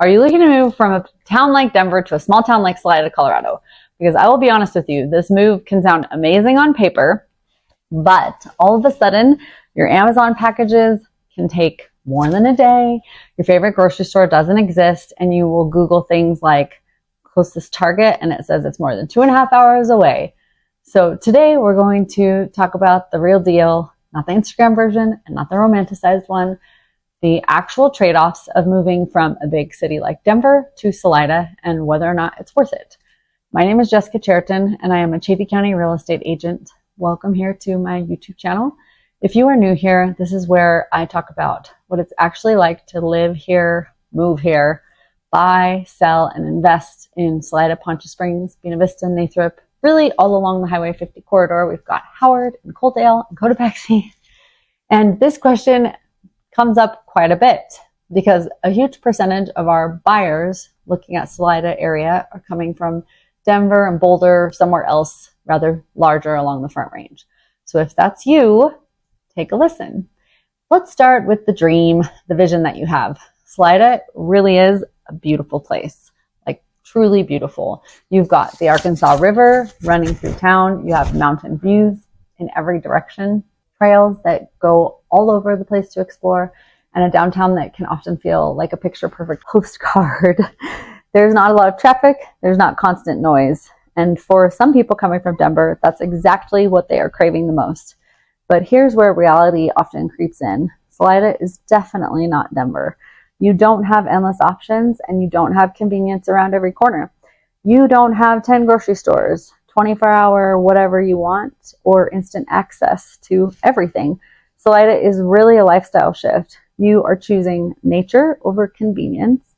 Are you looking to move from a town like Denver to a small town like Salida, Colorado? Because I will be honest with you, this move can sound amazing on paper, but all of a sudden, your Amazon packages can take more than a day. Your favorite grocery store doesn't exist, and you will Google things like closest Target, and it says it's more than 2.5 hours away. So today we're going to talk about the real deal, not the Instagram version and not the romanticized one, the actual trade-offs of moving from a big city like Denver to Salida and whether or not it's worth it. My name is Jessica Cheriton, and I am a Chaffee County real estate agent. Welcome here to my YouTube channel. If you are new here, this is where I talk about what it's actually like to live here, move here, buy, sell, and invest in Salida, Poncha Springs, Buena Vista, Nathrop, really all along the Highway 50 corridor. We've got Howard and Coaldale and Cotopaxi. And this question comes up quite a bit because a huge percentage of our buyers looking at Salida area are coming from Denver and Boulder, somewhere else rather larger along the Front Range. So if that's you, take a listen. Let's start with the dream, the vision that you have. Salida really is a beautiful place, like truly beautiful. You've got the Arkansas River running through town. You have mountain views in every direction, trails that go all over the place to explore, and a downtown that can often feel like a picture-perfect postcard. There's not a lot of traffic. There's not constant noise. And for some people coming from Denver, that's exactly what they are craving the most. But here's where reality often creeps in. Salida is definitely not Denver. You don't have endless options, and you don't have convenience around every corner. You don't have 10 grocery stores, 24-hour whatever you want, or instant access to everything. Salida is really a lifestyle shift. You are choosing nature over convenience,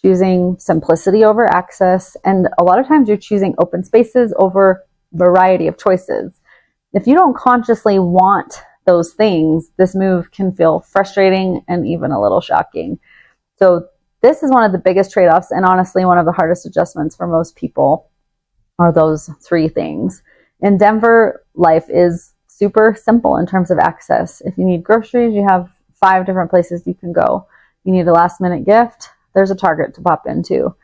choosing simplicity over access, and a lot of times you're choosing open spaces over variety of choices. If you don't consciously want those things, this move can feel frustrating and even a little shocking. So this is one of the biggest trade-offs, and honestly one of the hardest adjustments for most people are those three things. In Denver, life is super simple in terms of access. If you need groceries, you have 5 different places you can go. You need a last-minute gift, there's a Target to pop into.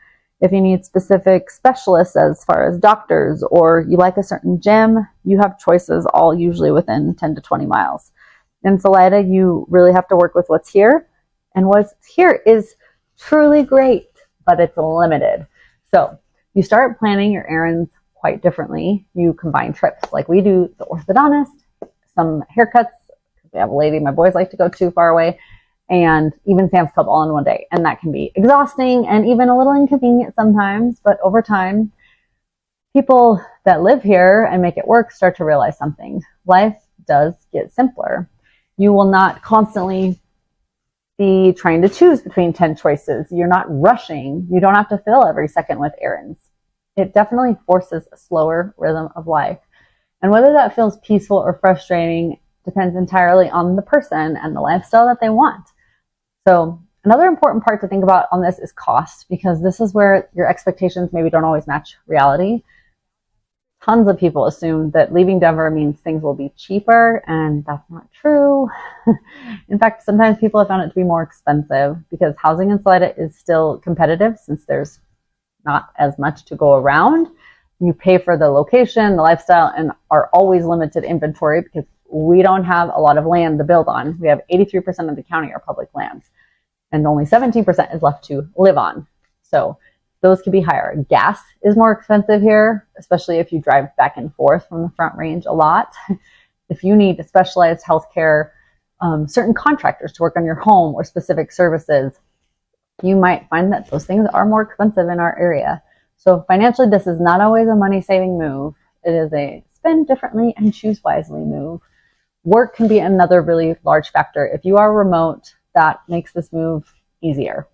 If you need specific specialists as far as doctors, or you like a certain gym, you have choices all usually within 10 to 20 miles. In Salida, you really have to work with what's here, and what's here is truly great, but it's limited. So you start planning your errands quite differently. You combine trips like we do, the orthodontist, some haircuts. We have a lady my boys like to go too far away, and even Sam's Club all in one day. And that can be exhausting and even a little inconvenient sometimes, but over time, people that live here and make it work start to realize something. Life does get simpler. You will not constantly be trying to choose between 10 choices. You're not rushing. You don't have to fill every second with errands. It definitely forces a slower rhythm of life. And whether that feels peaceful or frustrating depends entirely on the person and the lifestyle that they want. So another important part to think about on this is cost, because this is where your expectations maybe don't always match reality. Tons of people assume that leaving Denver means things will be cheaper, and that's not true. In fact, sometimes people have found it to be more expensive because housing in Salida is still competitive since there's not as much to go around. You pay for the location, the lifestyle, and are always limited inventory because we don't have a lot of land to build on. We have 83% of the county are public lands, and only 17% is left to live on. So those could be higher. Gas is more expensive here, especially if you drive back and forth from the Front Range a lot. If you need specialized healthcare, certain contractors to work on your home or specific services, you might find that those things are more expensive in our area. So financially, this is not always a money-saving move. It is a spend differently and choose wisely move. Work can be another really large factor. If you are remote, that makes this move easier.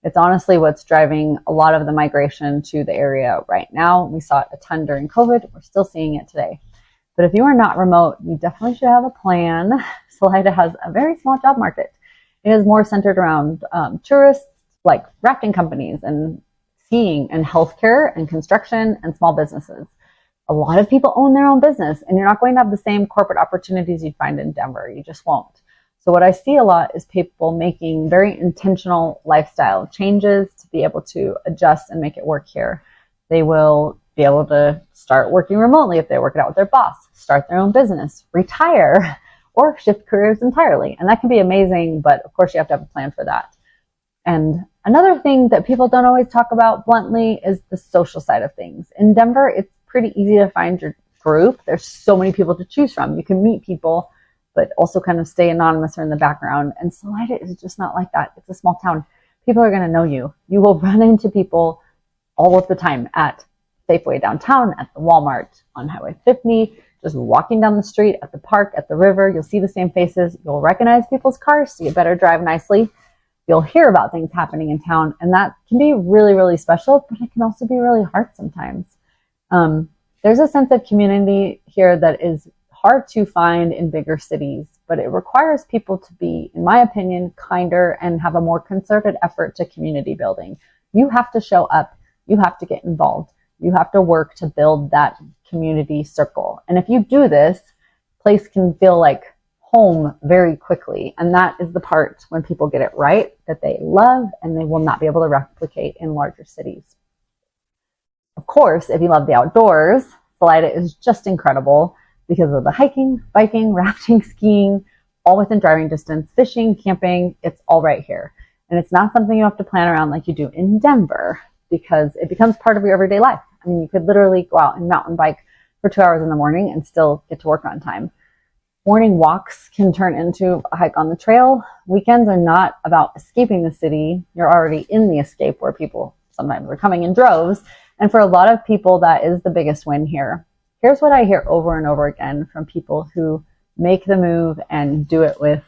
It's honestly what's driving a lot of the migration to the area right now. We saw it a ton during COVID. We're still seeing it today. But if you are not remote, you definitely should have a plan. Salida has a very small job market. It is more centered around tourists, like rafting companies and skiing and healthcare and construction and small businesses. A lot of people own their own business, and you're not going to have the same corporate opportunities you'd find in Denver. You just won't. So what I see a lot is people making very intentional lifestyle changes to be able to adjust and make it work here. They will be able to start working remotely if they work it out with their boss, start their own business, retire, or shift careers entirely. And that can be amazing, but of course you have to have a plan for that. And another thing that people don't always talk about bluntly is the social side of things. In Denver, it's pretty easy to find your group. There's so many people to choose from. You can meet people, but also kind of stay anonymous or in the background. And Salida is just not like that. It's a small town. People are going to know you. You will run into people all of the time at Safeway downtown, at the Walmart, on Highway 50, just walking down the street, at the park, at the river. You'll see the same faces. You'll recognize people's cars, so you better drive nicely. You'll hear about things happening in town, and that can be really, really special, but it can also be really hard sometimes. There's a sense of community here that is hard to find in bigger cities, but it requires people to be, in my opinion, kinder and have a more concerted effort to community building. You have to show up. You have to get involved. You have to work to build that community circle. And if you do this, place can feel like home very quickly. And that is the part when people get it right that they love and they will not be able to replicate in larger cities. Of course, if you love the outdoors, Salida is just incredible because of the hiking, biking, rafting, skiing, all within driving distance, fishing, camping, it's all right here. And it's not something you have to plan around like you do in Denver because it becomes part of your everyday life. I mean, you could literally go out and mountain bike for 2 hours in the morning and still get to work on time. Morning walks can turn into a hike on the trail. Weekends are not about escaping the city. You're already in the escape where people sometimes are coming in droves. And for a lot of people, that is the biggest win here. Here's what I hear over and over again from people who make the move and do it with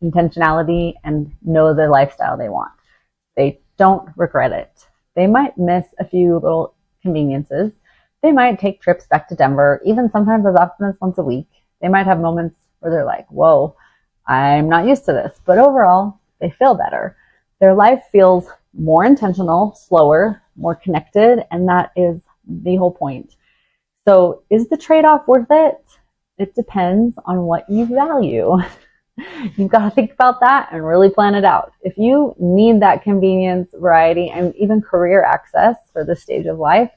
intentionality and know the lifestyle they want. They don't regret it. They might miss a few little conveniences. They might take trips back to Denver, even sometimes as often as once a week. They might have moments where they're like, whoa, I'm not used to this. But overall, they feel better. Their life feels more intentional, slower, more connected, and that is the whole point. So is the trade-off worth it? It depends on what you value. You've got to think about that and really plan it out. If you need that convenience, variety, and even career access for this stage of life,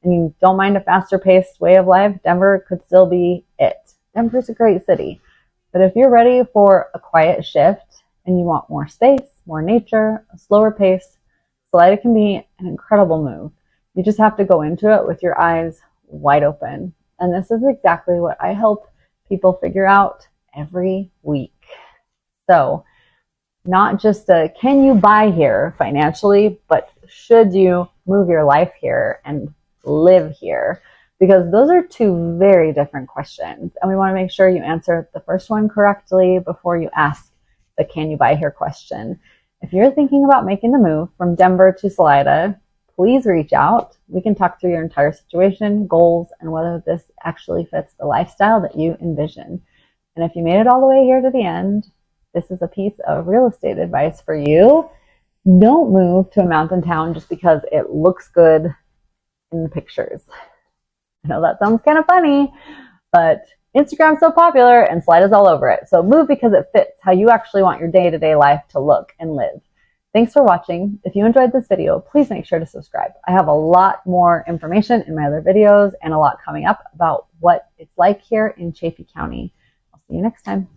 and you don't mind a faster paced way of life, Denver could still be it. Denver's a great city. But if you're ready for a quiet shift and you want more space, more nature, a slower pace, Salida can be an incredible move. You just have to go into it with your eyes wide open. And this is exactly what I help people figure out every week. So not just a can you buy here financially, but should you move your life here and live here? Because those are two very different questions. And we want to make sure you answer the first one correctly before you ask the can you buy here question. If you're thinking about making the move from Denver to Salida, please reach out. We can talk through your entire situation, goals, and whether this actually fits the lifestyle that you envision. And if you made it all the way here to the end, this is a piece of real estate advice for you. Don't move to a mountain town just because it looks good in the pictures. I know that sounds kind of funny, but Instagram's so popular and Salida's all over it. So move because it fits how you actually want your day-to-day life to look and live. Thanks for watching. If you enjoyed this video, please make sure to subscribe. I have a lot more information in my other videos and a lot coming up about what it's like here in Chaffee County. I'll see you next time.